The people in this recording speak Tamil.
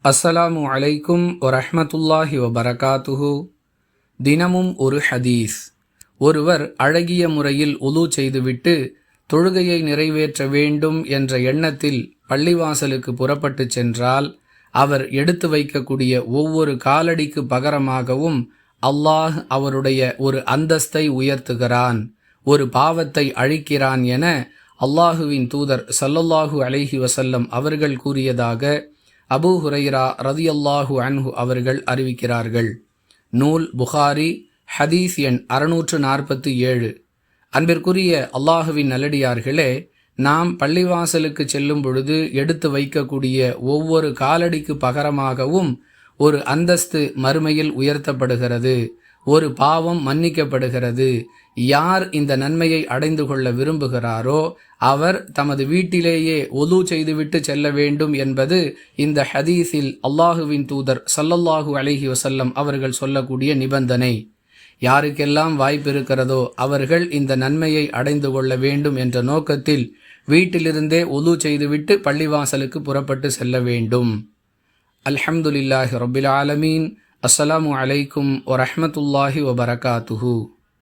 அஸ்ஸலாமு அலைக்கும் வரஹ்மத்துல்லாஹி வபரகாத்துஹு. தினமும் ஒரு ஹதீஸ். ஒருவர் அழகிய முறையில் உலு செய்துவிட்டு தொழுகையை நிறைவேற்ற வேண்டும் என்ற எண்ணத்தில் பள்ளிவாசலுக்கு புறப்பட்டு சென்றால் அவர் எடுத்து வைக்கக்கூடிய ஒவ்வொரு காலடிக்கு பகரமாகவும் அல்லாஹ் அவருடைய ஒரு அந்தஸ்தை உயர்த்துகிறான், ஒரு பாவத்தை அழிக்கிறான் என அல்லாஹுவின் தூதர் ஸல்லல்லாஹு அலைஹி வஸல்லம் அவர்கள் கூறியதாக அபூ ஹுரைரா ரதியல்லாஹு அன்ஹு அவர்கள் அறிவிக்கிறார்கள். நூல் புகாரி, ஹதீஸ் எண் 647. அன்பிற்குரிய அல்லாஹுவின் நல்லடியார்களே, நாம் பள்ளிவாசலுக்கு செல்லும் பொழுது எடுத்து வைக்கக்கூடிய ஒவ்வொரு காலடிக்கு பகரமாகவும் ஒரு அந்தஸ்து மறுமையில் உயர்த்தப்படுகிறது, ஒரு பாவம் மன்னிக்கப்படுகிறது. யார் இந்த நன்மையை அடைந்து கொள்ள விரும்புகிறாரோ அவர் தமது வீட்டிலேயே ஒது செய்துவிட்டு செல்ல வேண்டும் என்பது இந்த ஹதீஸில் அல்லாஹுவின் தூதர் ஸல்லல்லாஹு அலைஹி வஸல்லம் அவர்கள் சொல்லக்கூடிய நிபந்தனை. யாருக்கெல்லாம் வாய்ப்பு இருக்கிறதோ அவர்கள் இந்த நன்மையை அடைந்து கொள்ள வேண்டும் என்ற நோக்கத்தில் வீட்டிலிருந்தே ஒது செய்துவிட்டு பள்ளிவாசலுக்கு புறப்பட்டு செல்ல வேண்டும். அல்ஹம்துலில்லாஹி ரப்பில் ஆலமீன். அஸ்ஸலாமு அலைக்கும் வரஹ்மத்துல்லாஹி வபரகாத்துஹு.